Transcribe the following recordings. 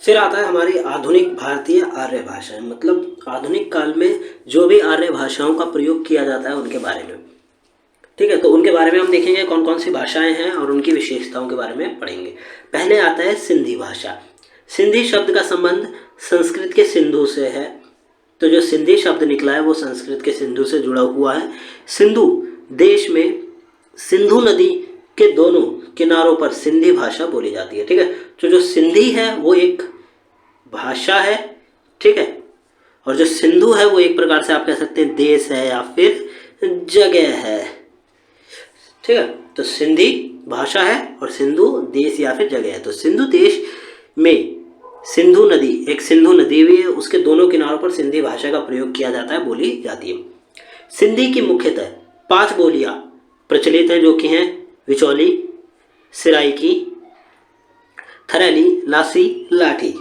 फिर आता है हमारी आधुनिक भारतीय आर्य भाषाएं, मतलब आधुनिक काल में जो भी आर्य भाषाओं का प्रयोग किया जाता है उनके बारे में। ठीक है, तो उनके बारे में हम देखेंगे कौन कौन सी भाषाएं हैं और उनकी विशेषताओं के बारे में पढ़ेंगे। पहले आता है सिंधी भाषा। सिंधी शब्द का संबंध संस्कृत के सिंधु से है, तो जो सिंधी शब्द निकला है वो संस्कृत के सिंधु से जुड़ा हुआ है। सिंधु देश में सिंधु नदी के दोनों किनारों पर सिंधी भाषा बोली जाती है। ठीक है, तो जो सिंधी है वो एक भाषा है। ठीक है, और जो सिंधु है वो एक प्रकार से आप कह सकते हैं देश है या फिर जगह है। ठीक है, तो सिंधी भाषा है और सिंधु देश या फिर जगह है। तो सिंधु देश में सिंधु नदी, एक सिंधु नदी भी है, उसके दोनों किनारों पर सिंधी भाषा का प्रयोग किया जाता है, बोली जाती है। सिंधी की मुख्यतः 5 बोलियां प्रचलित हैं, जो कि हैं विचौली, सिराइकी, थरैली, लासी, लाठी,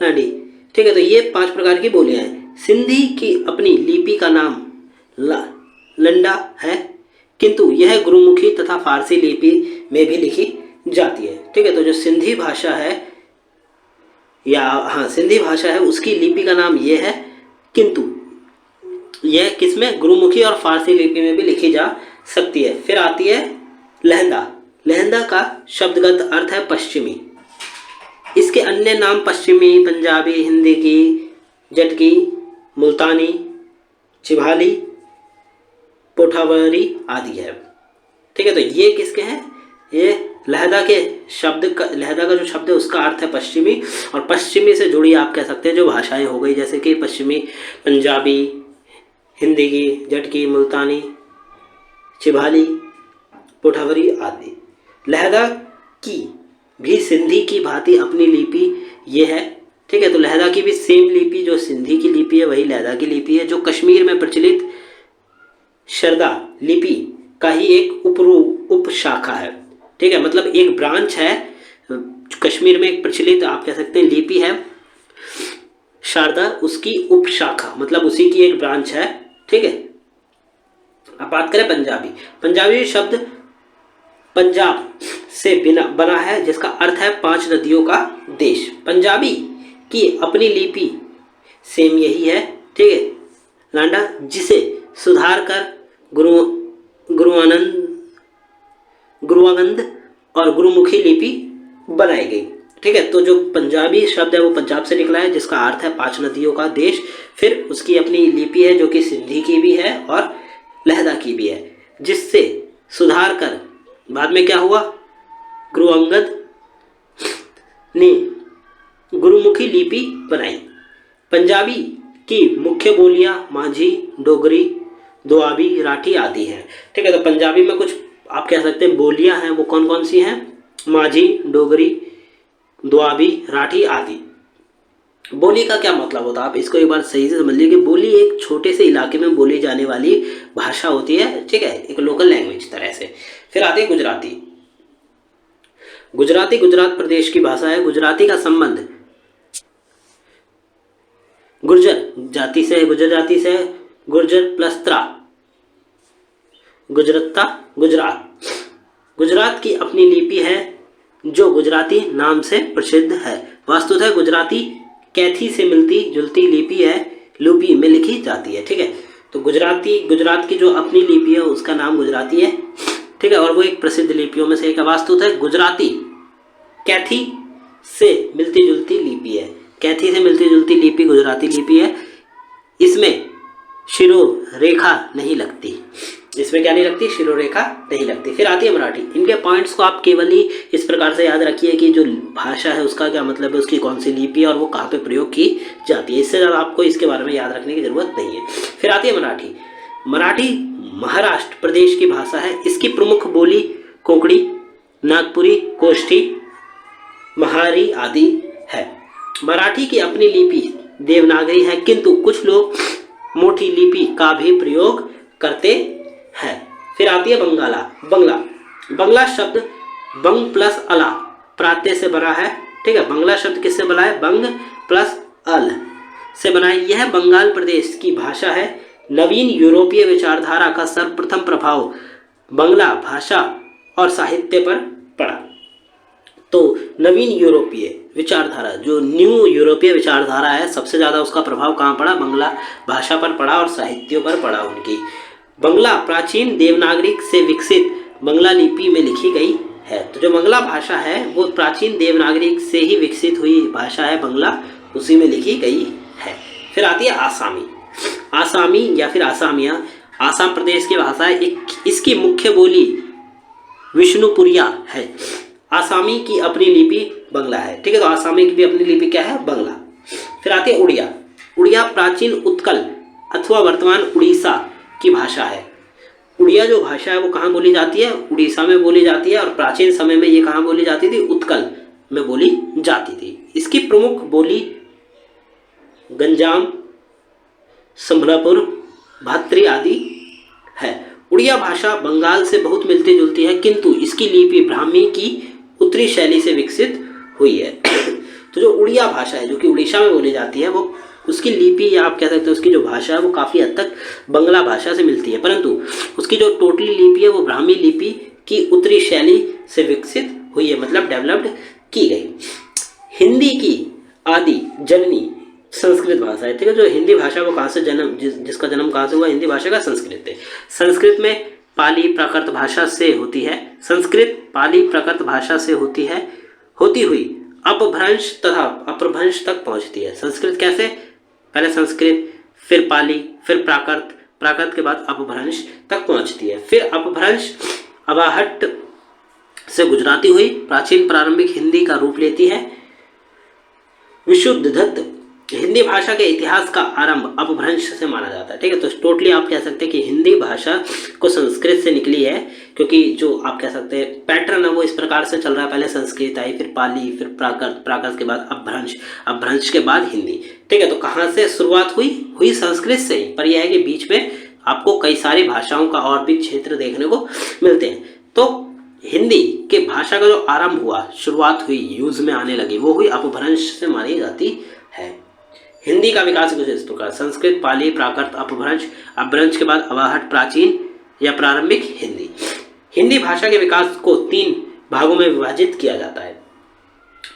नाडी। ठीक है, तो ये 5 प्रकार की बोलियां हैं। सिंधी की अपनी लिपि का नाम लंडा है, किंतु यह गुरुमुखी तथा फारसी लिपि में भी लिखी जाती है। ठीक है, तो जो सिंधी भाषा है सिंधी भाषा है उसकी लिपि का नाम ये है, किंतु यह किसमें, गुरुमुखी और फारसी लिपि में भी लिखी जा सकती है। फिर आती है लहंदा। लहंदा का शब्दगत अर्थ है पश्चिमी। इसके अन्य नाम पश्चिमी, पंजाबी, हिंदी की, जटकी, मुल्तानी, चिभाली, पोठावरी आदि है। ठीक है, तो ये किसके हैं, ये लहदा का जो शब्द है उसका अर्थ है पश्चिमी, और पश्चिमी से जुड़ी आप कह सकते हैं जो भाषाएं हो गई, जैसे कि पश्चिमी पंजाबी, हिंदी की, जटकी, मुल्तानी, चिभाली, पोठावरी आदि। लहदा की भी सिंधी की भांति अपनी लिपि ये है। ठीक है, तो लहदा की भी सेम लिपि जो सिंधी की लिपि है वही लहदा की लिपि है, जो कश्मीर में प्रचलित शरदा लिपि का ही एक उप शाखा है। ठीक है, मतलब एक ब्रांच है, कश्मीर में एक प्रचलित आप कह सकते हैं लिपि है शारदा, उसकी उप शाखा मतलब उसी की एक ब्रांच है। ठीक है, अब बात करें पंजाबी। पंजाबी शब्द पंजाब से बना है, जिसका अर्थ है 5 नदियों का देश। पंजाबी की अपनी लिपि सेम यही है। ठीक है, लांडा, जिसे सुधार कर गुरुआनंद और गुरुमुखी लिपि बनाई गई। ठीक है, तो जो पंजाबी शब्द है वो पंजाब से निकला है, जिसका अर्थ है 5 नदियों का देश। फिर उसकी अपनी लिपि है जो कि सिंधी की भी है और लहदा की भी है, जिससे सुधार कर बाद में क्या हुआ, गुरुअंगद ने गुरुमुखी लिपि बनाई। पंजाबी की मुख्य बोलियां माझी, डोगरी, दोआबी, राठी आदि हैं। ठीक है, तो पंजाबी में कुछ आप कह सकते हैं बोलियां हैं, वो कौन कौन सी हैं, माझी, डोगरी, दोआबी, राठी आदि। बोली का क्या मतलब होता है, आप इसको एक बार सही से समझ लीजिए कि बोली एक छोटे से इलाके में बोली जाने वाली भाषा होती है। ठीक है, एक लोकल लैंग्वेज तरह से। फिर आती है गुजराती। गुजराती गुजरात प्रदेश की भाषा है। गुजराती का संबंध गुर्जर जाति से है। गुर्जर प्लस त्रा, गुजरत्ता, गुजरात। गुजरात की अपनी लिपि है जो गुजराती नाम से प्रसिद्ध है। वास्तुतः गुजराती कैथी से मिलती जुलती लिपि है, लिपि में लिखी जाती है। ठीक है, तो गुजरात की जो अपनी लिपि है उसका नाम गुजराती है। ठीक है, और वो एक प्रसिद्ध लिपियों में से एक है। वास्तुतः गुजराती कैथी से मिलती जुलती लिपि है। कैथी से मिलती जुलती लिपि गुजराती लिपि है। इसमें शिरोरेखा नहीं लगती। इसमें क्या नहीं लगती, शिरोरेखा नहीं लगती। फिर आती है मराठी। इनके पॉइंट्स को आप केवल ही इस प्रकार से याद रखिए कि जो भाषा है उसका क्या मतलब है, उसकी कौन सी लिपि है और वो कहाँ पे प्रयोग की जाती है। इससे ज़्यादा आपको इसके बारे में याद रखने की जरूरत नहीं है। फिर आती है मराठी। मराठी महाराष्ट्र प्रदेश की भाषा है। इसकी प्रमुख बोली कोंकणी, नागपुरी, कोष्ठी, महारी आदि है। मराठी की अपनी लिपि देवनागरी है, किंतु कुछ लोग मोटी लिपि का भी प्रयोग करते हैं। फिर आती है बंगला शब्द बंग प्लस अला प्रात्यय से बना है। ठीक है, बंगला शब्द किससे बना है, बंग प्लस अल से बना है। यह बंगाल प्रदेश की भाषा है। नवीन यूरोपीय विचारधारा का सर्वप्रथम प्रभाव बंगला भाषा और साहित्य पर पड़ा। तो नवीन यूरोपीय विचारधारा, जो न्यू यूरोपीय विचारधारा है, सबसे ज़्यादा उसका प्रभाव कहाँ पड़ा? बांग्ला भाषा पर पड़ा और साहित्यों पर पड़ा उनकी। बांग्ला प्राचीन देवनागरिक से विकसित बांग्ला लिपि में लिखी गई है। तो जो बांग्ला भाषा है वो प्राचीन देवनागरिक से ही विकसित हुई भाषा है बांग्ला, उसी में लिखी गई है। फिर आती है आसामी। आसामी या फिर आसामिया आसाम प्रदेश की भाषा है। इसकी मुख्य बोली विष्णुपुरिया है। आसामी की अपनी लिपि बांग्ला है, ठीक है। तो आसामी की भी अपनी लिपि क्या है? बांग्ला। फिर आती है उड़िया। उड़िया प्राचीन उत्कल अथवा वर्तमान उड़ीसा की भाषा है। उड़िया जो भाषा है वो कहाँ बोली जाती है? उड़ीसा में बोली जाती है। और प्राचीन समय में ये कहाँ बोली जाती थी? उत्कल में बोली जाती थी। इसकी प्रमुख बोली गंजाम, संबलपुर, भात्री आदि है। उड़िया भाषा बंगाल से बहुत मिलती जुलती है, किंतु इसकी लिपि ब्राह्मी की उत्तरी शैली से विकसित हुई है। तो जो उड़िया भाषा है जो कि उड़ीसा में बोली जाती है, वो उसकी लिपि या आप कह सकते हो उसकी जो भाषा है वो काफ़ी हद तक बंगला भाषा से मिलती है, परंतु उसकी जो टोटली लिपि है वो ब्राह्मी लिपि की उत्तरी शैली से विकसित हुई है, मतलब डेवलप्ड की गई। हिंदी की आदि जननी संस्कृत भाषा है, ठीक है। जो हिंदी भाषा वो कहाँ से जन्म जिसका जन्म कहाँ से हुआ? हिंदी भाषा का संस्कृत है। संस्कृत में पाली प्राकृत भाषा से होती है। संस्कृत पाली प्राकृत भाषा से होती हुई अपभ्रंश तथा अपभ्रंश तक पहुँचती है। संस्कृत कैसे? पहले संस्कृत, फिर पाली, फिर प्राकृत, प्राकृत के बाद अपभ्रंश तक पहुँचती है। फिर अपभ्रंश अवाहट से गुजराती हुई प्राचीन प्रारंभिक हिंदी का रूप लेती है। विशुद्धत्व हिंदी भाषा के इतिहास का आरंभ अपभ्रंश से माना जाता है, ठीक है। तो टोटली आप कह सकते हैं कि हिंदी भाषा को संस्कृत से निकली है, क्योंकि जो आप कह सकते हैं पैटर्न है वो इस प्रकार से चल रहा है। पहले संस्कृत आई, फिर पाली, फिर प्राकृत, प्राकृत के बाद अपभ्रंश, अपभ्रंश के बाद हिंदी, ठीक है। तो कहाँ से शुरुआत हुई संस्कृत से ही, पर यह है कि बीच में आपको कई सारी भाषाओं का और भी क्षेत्र देखने को मिलते हैं। तो हिंदी के भाषा का जो आरंभ हुआ, शुरुआत हुई, यूज में आने लगी, वो हुई अपभ्रंश से मानी जाती है। हिंदी का विकास कुछ इस प्रकार: संस्कृत, पाली, प्राकृत, अपभ्रंश, अपभ्रंश के बाद अवाहट, प्राचीन या प्रारंभिक हिंदी। हिंदी भाषा के विकास को 3 भागों में विभाजित किया जाता है: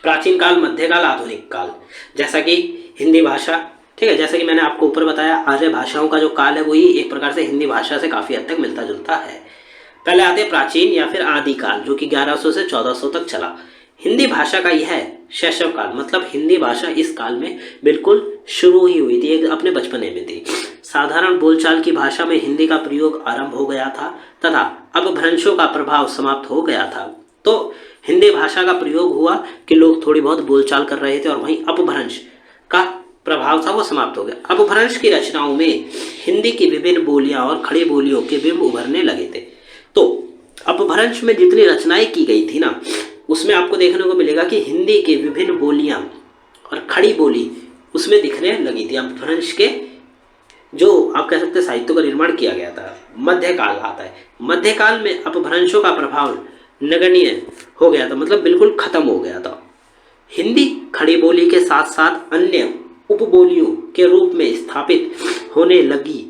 प्राचीन काल, मध्यकाल, आधुनिक काल। जैसा कि हिंदी भाषा, ठीक है, जैसा कि मैंने आपको ऊपर बताया, आर्य भाषाओं का जो काल है वही एक प्रकार से हिंदी भाषा से काफ़ी हद तक मिलता जुलता है। पहले आते प्राचीन या फिर आदि काल, जो कि 1100 से 1400 तक चला। हिंदी भाषा का यह शैशव काल, मतलब हिंदी भाषा इस काल में बिल्कुल शुरू ही हुई थी, अपने बचपने में थी। साधारण बोलचाल की भाषा में हिंदी का प्रयोग आरंभ हो गया था तथा अपभ्रंशों का प्रभाव समाप्त हो गया था। तो हिंदी भाषा का प्रयोग हुआ कि लोग थोड़ी बहुत बोलचाल कर रहे थे और वहीं अपभ्रंश का प्रभाव था वो समाप्त हो गया। अपभ्रंश की रचनाओं में हिंदी की विभिन्न बोलियां और खड़ी बोलियों के बिंब उभरने लगे थे। तो अपभ्रंश में जितनी रचनाएं की गई थी ना, उसमें आपको देखने को मिलेगा कि हिंदी की विभिन्न बोलियां और खड़ी बोली उसमें दिखने लगी थी। अपभ्रंश के जो आप कह सकते हैं साहित्य का निर्माण किया गया था। मध्यकाल आता है। मध्यकाल में अपभ्रंशों का प्रभाव नगण्य हो गया था, मतलब बिल्कुल खत्म हो गया था। हिंदी खड़ी बोली के साथ साथ अन्य उपबोलियों के रूप में स्थापित होने लगी।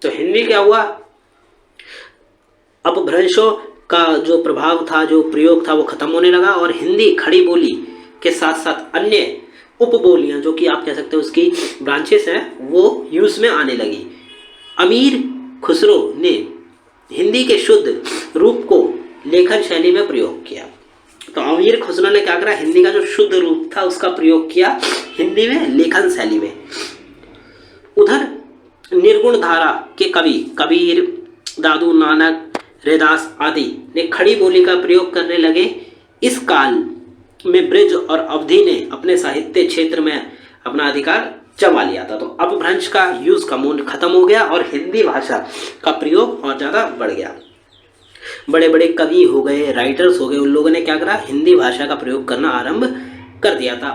तो हिंदी क्या हुआ, अपभ्रंशों का जो प्रभाव था, जो प्रयोग था, वो खत्म होने लगा और हिंदी खड़ी बोली के साथ साथ अन्य उपबोलियां, जो कि आप कह सकते हो उसकी ब्रांचेस हैं, वो यूज में आने लगी। अमीर खुसरो ने हिंदी के शुद्ध रूप को लेखन शैली में प्रयोग किया। तो अमीर खुसरो ने क्या करा, हिंदी का जो शुद्ध रूप था उसका प्रयोग किया हिंदी में लेखन शैली में। उधर निर्गुण धारा के कवि कबीर, दादू नानक, रैदास आदि ने खड़ी बोली का प्रयोग करने लगे। इस काल में ब्रज और अवधी ने अपने साहित्य क्षेत्र में अपना अधिकार जमा लिया था। तो अपभ्रंश का यूज खत्म हो गया और हिंदी भाषा का प्रयोग और ज़्यादा बढ़ गया। बड़े बड़े कवि हो गए, राइटर्स हो गए, उन लोगों ने क्या करा, हिंदी भाषा का प्रयोग करना आरंभ कर दिया था।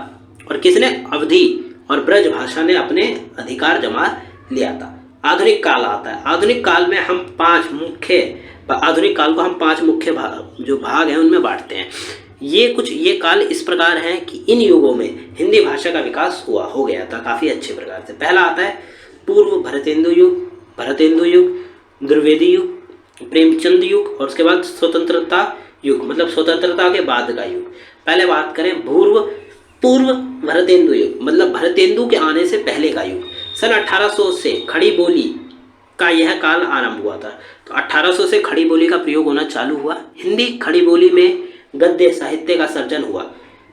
और किसने, अवधी और ब्रज भाषा ने अपने अधिकार जमा लिया था। आधुनिक काल आता है। आधुनिक काल में हम आधुनिक काल को हम 5 मुख्य जो भाग हैं उनमें बांटते हैं। ये काल इस प्रकार हैं कि इन युगों में हिंदी भाषा का विकास हो गया था काफ़ी अच्छे प्रकार से। पहला आता है पूर्व भरतेंदु युग, द्विवेदी युग, प्रेमचंद युग और उसके बाद स्वतंत्रता युग, मतलब स्वतंत्रता के बाद का युग। पहले बात करें पूर्व भरतेंदु युग, मतलब भरतेंदु के आने से पहले का युग। सन 1800 से खड़ी बोली का यह काल आरंभ हुआ था। तो 1800 से खड़ी बोली का प्रयोग होना चालू हुआ। हिंदी खड़ी बोली में गद्य साहित्य का सर्जन हुआ।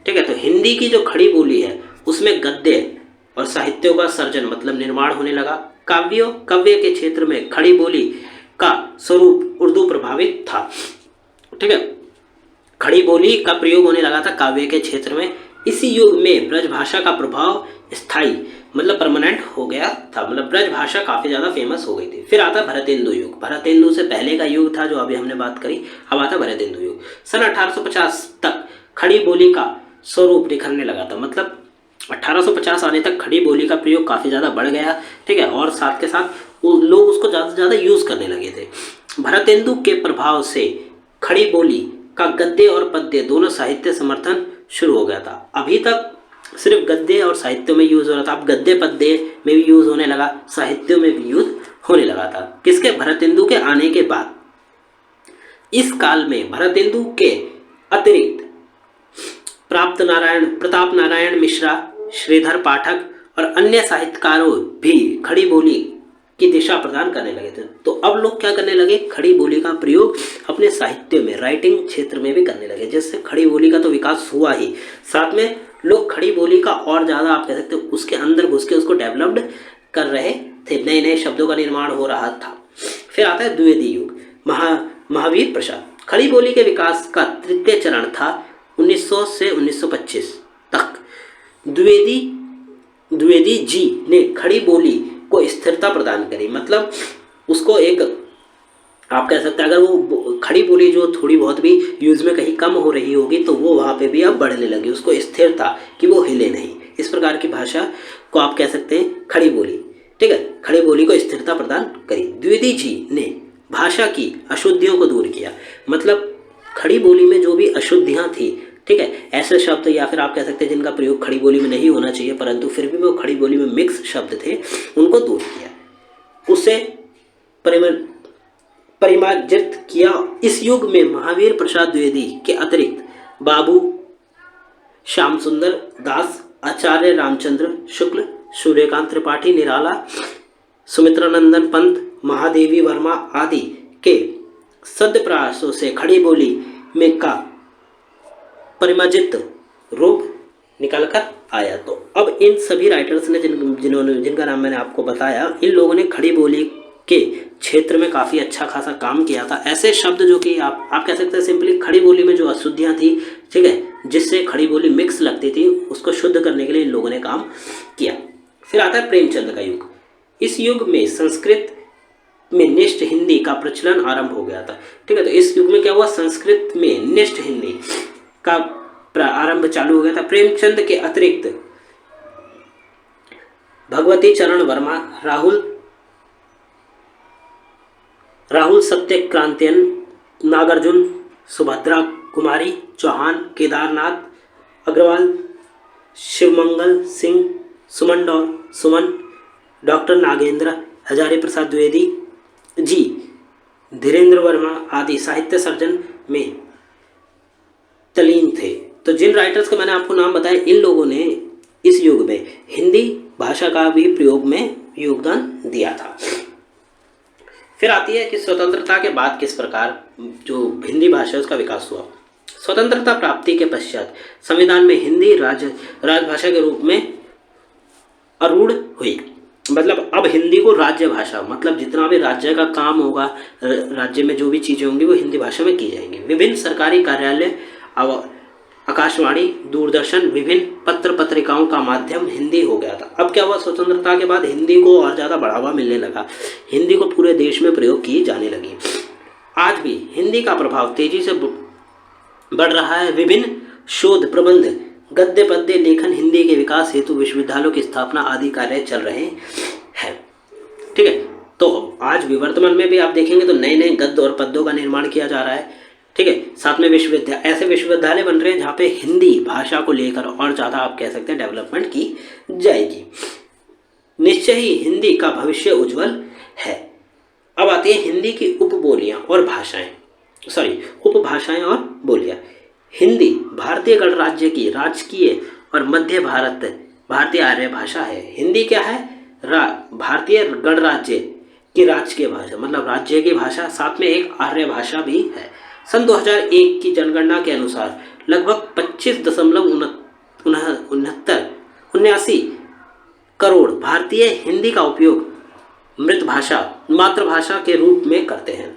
ठीक है, तो हिंदी की जो खड़ी बोली है उसमें गद्य और साहित्यों का सर्जन मतलब निर्माण होने लगा। काव्य के क्षेत्र में खड़ी बोली का स्वरूप उर्दू प्रभावित था। ठीक है, खड़ी बोली का प्रयोग होने लगा था काव्य के क्षेत्र में। इसी युग में ब्रज भाषा का प्रभाव स्थायी मतलब परमानेंट हो गया था, मतलब ब्रज भाषा काफ़ी ज़्यादा फेमस हो गई थी। फिर आता भरतेंदु युग। भरतेंदु से पहले का युग था जो अभी हमने बात करी, अब आता भरतेंदु युग। सन 1850 तक खड़ी बोली का स्वरूप निखरने लगा था, मतलब 1850 आने तक खड़ी बोली का प्रयोग काफ़ी ज़्यादा बढ़ गया। ठीक है, और साथ के साथ लोग उसको ज़्यादा से ज़्यादा यूज़ करने लगे थे। भरतेंदु के प्रभाव से खड़ी बोली का गद्य और पद्य दोनों साहित्य समर्थन शुरू हो गया था। अभी तक सिर्फ गद्य और साहित्य में यूज़ हो रहा था, अब गद्य पद्य में भी यूज़ होने लगा, साहित्य में भी यूज़ होने लगा था। किसके? भरतेंदु के आने के बाद। इस काल में भरतेंदु के अतिरिक्त प्रताप नारायण मिश्रा, श्रीधर पाठक और अन्य साहित्यकारों भी खड़ी बोली की दिशा प्रदान करने लगे थे। तो अब लोग क्या करने लगे? खड़ी बोली का प्रयोग अपने साहित्य में, राइटिंग क्षेत्र में भी करने लगे, जिससे खड़ी बोली का तो विकास हुआ ही, साथ में लोग खड़ी बोली का और ज़्यादा आप कह सकते हो उसके अंदर घुस के उसको डेवलप्ड कर रहे थे, नए नए शब्दों का निर्माण हो रहा था। फिर आता है द्विवेदी युग। महावीर प्रसाद। खड़ी बोली के विकास का तृतीय चरण था 1900 से 1925 तक। द्विवेदी जी ने खड़ी बोली को स्थिरता प्रदान करी, मतलब उसको एक आप कह सकते हैं अगर वो खड़ी बोली जो थोड़ी बहुत भी यूज़ में कहीं कम हो रही होगी तो वो वहाँ पे भी अब बढ़ने लगी, उसको स्थिरता कि वो हिले नहीं। इस प्रकार की भाषा को आप कह सकते हैं खड़ी बोली। ठीक है, खड़ी बोली को स्थिरता प्रदान करी। द्विवेदी जी ने भाषा की अशुद्धियों को दूर किया, मतलब खड़ी बोली में जो भी अशुद्धियाँ थी, ठीक है, ऐसे शब्द या फिर आप कह सकते हैं जिनका प्रयोग खड़ी बोली में नहीं होना चाहिए परंतु फिर भी वो खड़ी बोली में मिक्स शब्द थे, उनको दूर किया, उससे परिमार्जित किया। इस युग में महावीर प्रसाद द्विवेदी के अतिरिक्त बाबू श्याम सुंदर दास, आचार्य रामचंद्र शुक्ल, सूर्यकांत त्रिपाठी निराला, सुमित्रानंदन पंत, महादेवी वर्मा आदि के सद्प्रयासों से खड़ी बोली में का परिमार्जित रूप निकल कर आया। तो अब इन सभी राइटर्स ने जिनका नाम मैंने आपको बताया, इन लोगों ने खड़ी बोली के क्षेत्र में काफ़ी अच्छा खासा काम किया था। ऐसे शब्द जो कि आप कह सकते हैं सिंपली खड़ी बोली में जो अशुद्धियाँ थी, ठीक है, जिससे खड़ी बोली मिक्स लगती थी, उसको शुद्ध करने के लिए इन लोगों ने काम किया। फिर आता है प्रेमचंद का युग। इस युग में संस्कृत में निष्ठ हिंदी का प्रचलन आरंभ हो गया था। ठीक है, तो इस युग में क्या हुआ? संस्कृत में निष्ठ हिंदी का आरंभ चालू हो गया था। प्रेमचंद के अतिरिक्त भगवती चरण वर्मा, राहुल सत्यक्रांतियन, नागार्जुन, सुभद्रा कुमारी चौहान, केदारनाथ अग्रवाल, शिवमंगल सिंह, सुमन, डॉक्टर नागेंद्र, हजारी प्रसाद द्विवेदी जी, धीरेन्द्र वर्मा आदि साहित्य सर्जन में तल्लीन थे। तो जिन राइटर्स का मैंने आपको नाम बताया, इन लोगों ने इस युग में हिंदी भाषा का भी प्रयोग में योगदान दिया था। फिर आती है कि स्वतंत्रता के बाद किस प्रकार जो हिंदी भाषा है उसका विकास हुआ। स्वतंत्रता प्राप्ति के पश्चात संविधान में हिंदी राजभाषा के रूप में आरूढ़ हुई, मतलब अब हिंदी को राज्य भाषा, मतलब जितना भी राज्य का काम होगा, राज्य में जो भी चीज़ें होंगी वो हिंदी भाषा में की जाएंगी। विभिन्न सरकारी कार्यालय, आकाशवाणी, दूरदर्शन, विभिन्न पत्र पत्रिकाओं का माध्यम हिंदी हो गया था। अब क्या हुआ? स्वतंत्रता के बाद हिंदी को और ज़्यादा बढ़ावा मिलने लगा, हिंदी को पूरे देश में प्रयोग की जाने लगी। आज भी हिंदी का प्रभाव तेजी से बढ़ रहा है। विभिन्न शोध, प्रबंध, गद्य पद्य लेखन, हिंदी के विकास हेतु विश्वविद्यालयों की स्थापना आदि कार्य चल रहे हैं। ठीक है, तो आज भी वर्तमान में भी आप देखेंगे तो नए नए गद्य और पद्यों का निर्माण किया जा रहा है। ठीक है, साथ में ऐसे विश्वविद्यालय बन रहे हैं जहाँ पे हिंदी भाषा को लेकर और ज़्यादा आप कह सकते हैं डेवलपमेंट की जाएगी। निश्चय ही हिंदी का भविष्य उज्जवल है। अब आती है हिंदी की उपभाषाएं और बोलियां। हिंदी भारतीय गणराज्य की राजकीय और मध्य भारतीय आर्य भाषा है। हिंदी क्या है? भारतीय गणराज्य की राजकीय भाषा, मतलब राज्य की भाषा, साथ में एक आर्य भाषा भी है। सन 2001 की जनगणना के अनुसार लगभग 25.79 करोड़ भारतीय हिंदी का उपयोग मातृभाषा के रूप में करते हैं।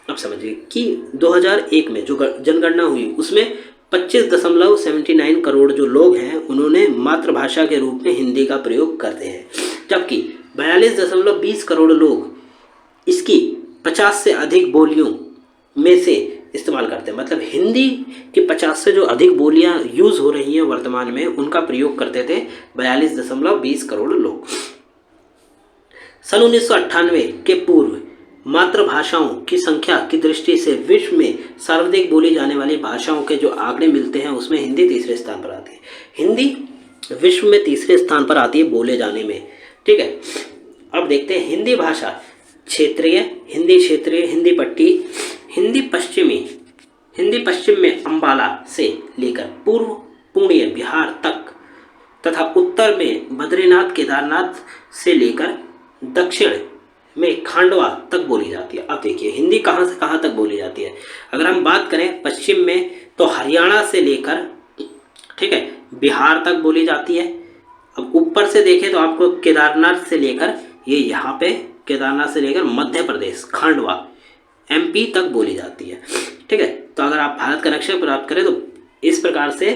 अब समझिए कि 2001 में जो जनगणना हुई उसमें 25.79 करोड़ जो लोग हैं उन्होंने मातृभाषा के रूप में हिंदी का प्रयोग करते हैं, जबकि 42.20 करोड़ लोग इसकी 50 से अधिक बोलियों में से इस्तेमाल करते हैं। मतलब हिंदी की 50 से जो अधिक बोलियां यूज हो रही हैं वर्तमान में, उनका प्रयोग करते थे 42.20 करोड़ लोग। सन 1998 के पूर्व मातृभाषाओं की संख्या की दृष्टि से विश्व में सर्वाधिक बोली जाने वाली भाषाओं के जो आंकड़े मिलते हैं उसमें हिंदी तीसरे स्थान पर आती है। हिंदी विश्व में तीसरे स्थान पर आती है बोले जाने में। ठीक है, अब देखते हैं हिंदी भाषा क्षेत्रीय, हिंदी क्षेत्रीय, हिंदी पट्टी, हिंदी पश्चिम में अंबाला से लेकर पूर्व पुणे बिहार तक तथा उत्तर में बद्रीनाथ केदारनाथ से लेकर दक्षिण में खांडवा तक बोली जाती है। अब देखिए हिंदी कहाँ से कहाँ तक बोली जाती है। अगर हम बात करें पश्चिम में तो हरियाणा से लेकर, ठीक है, बिहार तक बोली जाती है। अब ऊपर से देखें तो आपको केदारनाथ से लेकर, ये यहाँ पे केदारनाथ से लेकर मध्य प्रदेश खांडवा एमपी तक बोली जाती है। ठीक है, तो अगर आप भारत का नक्शा प्राप्त करें तो इस प्रकार से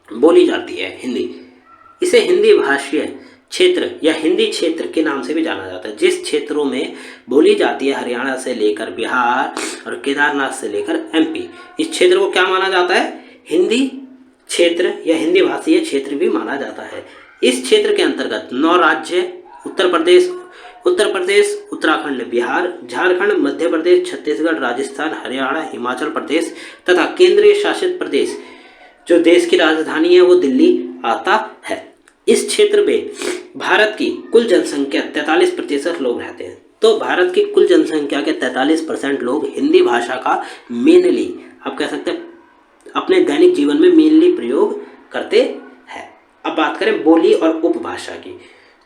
बोली जाती है हिंदी। इसे हिंदी भाषीय क्षेत्र या हिंदी क्षेत्र के नाम से भी जाना जाता है। जिस क्षेत्रों में बोली जाती है हरियाणा से लेकर बिहार और केदारनाथ से लेकर एमपी, इस क्षेत्र को क्या माना जाता है? हिंदी क्षेत्र या हिंदी भाषीय क्षेत्र भी माना जाता है। इस क्षेत्र के अंतर्गत 9 राज्य उत्तर प्रदेश, उत्तराखंड, बिहार, झारखंड, मध्य प्रदेश, छत्तीसगढ़, राजस्थान, हरियाणा, हिमाचल प्रदेश तथा केंद्रीय शासित प्रदेश जो देश की राजधानी है वो दिल्ली आता है। इस क्षेत्र में भारत की कुल जनसंख्या 43% लोग रहते हैं। तो भारत की कुल जनसंख्या के 43% लोग हिंदी भाषा का मेनली, आप कह सकते हैं, अपने दैनिक जीवन में मेनली प्रयोग करते हैं। अब बात करें बोली और उपभाषा की,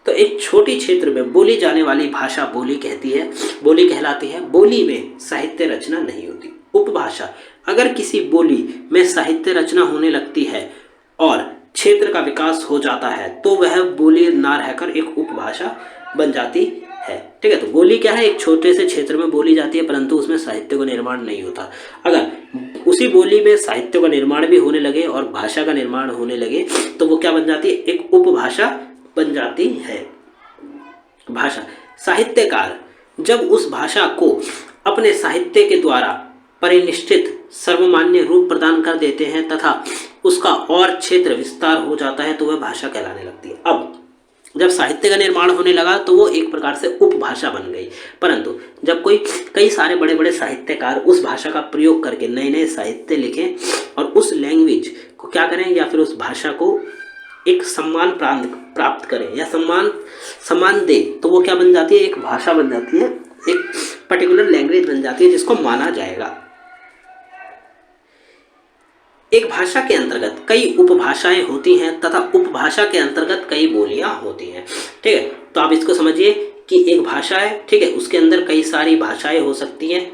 तो एक छोटी क्षेत्र में बोली जाने वाली भाषा बोली कहलाती है। बोली में साहित्य रचना नहीं होती। उपभाषा, अगर किसी बोली में साहित्य रचना होने लगती है और क्षेत्र का विकास हो जाता है तो वह बोली ना रहकर एक उपभाषा बन जाती है। ठीक है, तो बोली क्या है? एक छोटे से क्षेत्र में बोली जाती है परंतु उसमें साहित्य का निर्माण नहीं होता। अगर उसी बोली में साहित्य का निर्माण भी होने लगे और भाषा का निर्माण होने लगे तो वो क्या बन जाती है? एक उपभाषा बन जाती है। भाषा, साहित्यकार जब उस भाषा को अपने साहित्य के द्वारा परिनिष्ठित सर्वमान्य रूप प्रदान कर देते हैं तथा उसका और क्षेत्र विस्तार हो जाता है तो वह भाषा कहलाने लगती है। अब जब साहित्य का निर्माण होने लगा तो वो एक प्रकार से उपभाषा बन गई, परंतु जब कई सारे बड़े बड़े साहित्यकार उस भाषा का प्रयोग करके नए नए साहित्य लिखें और उस लैंग्वेज को क्या करें या फिर उस भाषा को एक सम्मान प्राप्त करें या सम्मान दे, तो वो क्या बन जाती है? एक भाषा बन जाती है, एक पर्टिकुलर लैंग्वेज बन जाती है जिसको माना जाएगा। एक भाषा के अंतर्गत कई उपभाषाएं होती हैं तथा उपभाषा के अंतर्गत कई बोलियां होती हैं। ठीक है, तो आप इसको समझिए कि एक भाषा है, ठीक है, उसके अंदर कई सारी भाषाएं हो सकती हैं,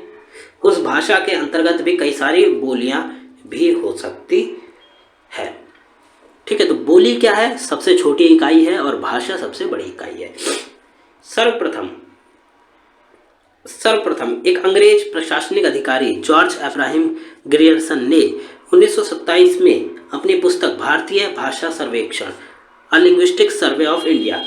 उस भाषा के अंतर्गत भी कई सारी बोलियां भी हो सकती है। ठीक है, तो बोली क्या है? सबसे छोटी इकाई है और भाषा सबसे बड़ी इकाई है। सर्वप्रथम एक अंग्रेज प्रशासनिक अधिकारी जॉर्ज अब्राहम ग्रियर्सन ने 1927 में अपनी पुस्तक भारतीय भाषा सर्वेक्षण अ लिंग्विस्टिक सर्वे ऑफ इंडिया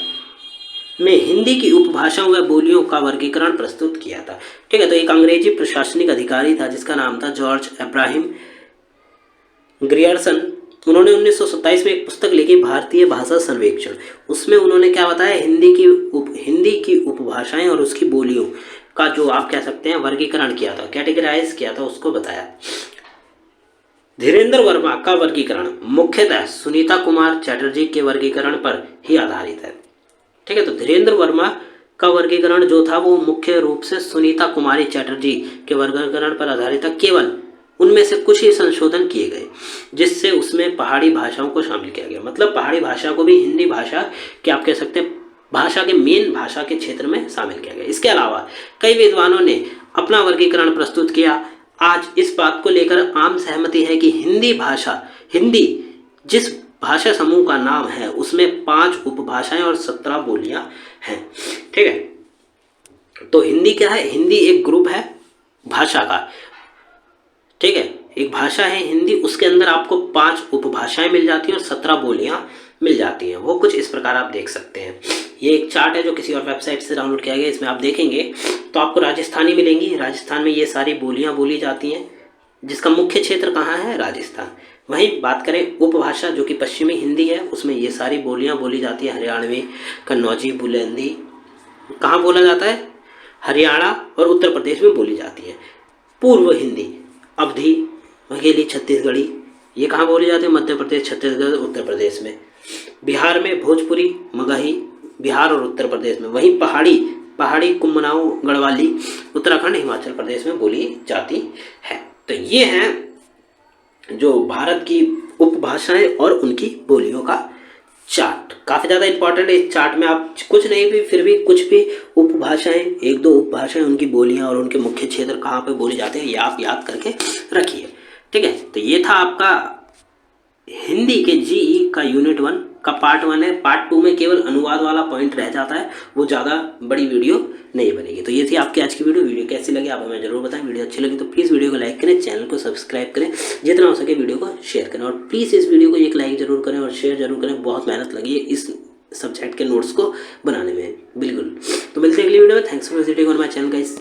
में हिंदी की उपभाषाओं व बोलियों का वर्गीकरण प्रस्तुत किया था। ठीक है, तो एक अंग्रेजी प्रशासनिक अधिकारी था जिसका नाम था जॉर्ज अब्राहम ग्रियर्सन। उन्होंने 1927 में एक पुस्तक लिखी भारतीय भाषा सर्वेक्षण। उसमें उन्होंने क्या बताया? हिंदी की उपभाषाएं और उसकी बोलियों का जो आप कह सकते हैं वर्गीकरण किया था, कैटेगराइज किया था, उसको बताया। धीरेन्द्र वर्मा का वर्गीकरण मुख्यतः सुनीता कुमार चैटर्जी के वर्गीकरण पर ही आधारित है। ठीक है, तो धीरेन्द्र वर्मा का वर्गीकरण जो था वो मुख्य रूप से सुनीता कुमारी चैटर्जी के वर्गीकरण पर आधारित था। केवल उनमें से कुछ ही संशोधन किए गए, जिससे उसमें पहाड़ी भाषाओं को शामिल किया गया। मतलब पहाड़ी भाषा को भी हिंदी भाषा के आप कह सकते हैं भाषा के मेन भाषा के क्षेत्र में शामिल किया गया। इसके अलावा कई विद्वानों ने अपना वर्गीकरण प्रस्तुत किया। आज इस बात को लेकर आम सहमति है कि हिंदी जिस भाषा समूह का नाम है उसमें 5 उपभाषाएं और 17 बोलियां हैं। ठीक है, तो हिंदी क्या है? हिंदी एक ग्रुप है भाषा का। ठीक है, एक भाषा है हिंदी, उसके अंदर आपको 5 उपभाषाएं मिल जाती हैं और 17 बोलियां मिल जाती हैं। वो कुछ इस प्रकार आप देख सकते हैं। ये एक चार्ट है जो किसी और वेबसाइट से डाउनलोड किया गया। इसमें आप देखेंगे तो आपको राजस्थानी मिलेंगी। राजस्थान में ये सारी बोलियां बोली जाती हैं, जिसका मुख्य क्षेत्र कहाँ है? राजस्थान। वहीं बात करें उपभाषा जो कि पश्चिमी हिंदी है, उसमें ये सारी बोलियां बोली जाती हैं। हरियाणवी, कन्नौजी, बुलंदी कहाँ बोला जाता है? हरियाणा और उत्तर प्रदेश में बोली जाती है। पूर्व हिंदी, अवधी, बघेली, छत्तीसगढ़ी, ये कहाँ बोली जाती है? मध्य प्रदेश, छत्तीसगढ़, उत्तर प्रदेश में। बिहार में भोजपुरी, मगही, बिहार और उत्तर प्रदेश में। वहीं पहाड़ी कुमाऊं, गढ़वाली उत्तराखंड, हिमाचल प्रदेश में बोली जाती है। तो ये हैं जो भारत की उपभाषाएं और उनकी बोलियों का चार्ट। काफ़ी ज़्यादा इंपॉर्टेंट है। इस चार्ट में आप कुछ नहीं भी फिर भी कुछ भी उपभाषाएं, 1-2 उपभाषाएं, उनकी बोलियां और उनके मुख्य क्षेत्र कहाँ पे बोले जाते हैं ये आप याद करके रखिए। ठीक है, तो ये था आपका हिंदी के जीई का यूनिट 1 का पार्ट 1 है। पार्ट 2 में केवल अनुवाद वाला पॉइंट रह जाता है, वो ज़्यादा बड़ी वीडियो नहीं बनेगी। तो ये थी आपकी आज की वीडियो कैसी लगी आप हमें जरूर बताएं। वीडियो अच्छी लगी तो प्लीज़ वीडियो को लाइक करें, चैनल को सब्सक्राइब करें, जितना हो सके वीडियो को शेयर करें और प्लीज़ इस वीडियो को एक लाइक जरूर करें और शेयर जरूर करें। बहुत मेहनत लगी है इस सब्जेक्ट के नोट्स को बनाने में, बिल्कुल। तो मिलते हैं अगली वीडियो में। Thanks for visiting on my channel guys.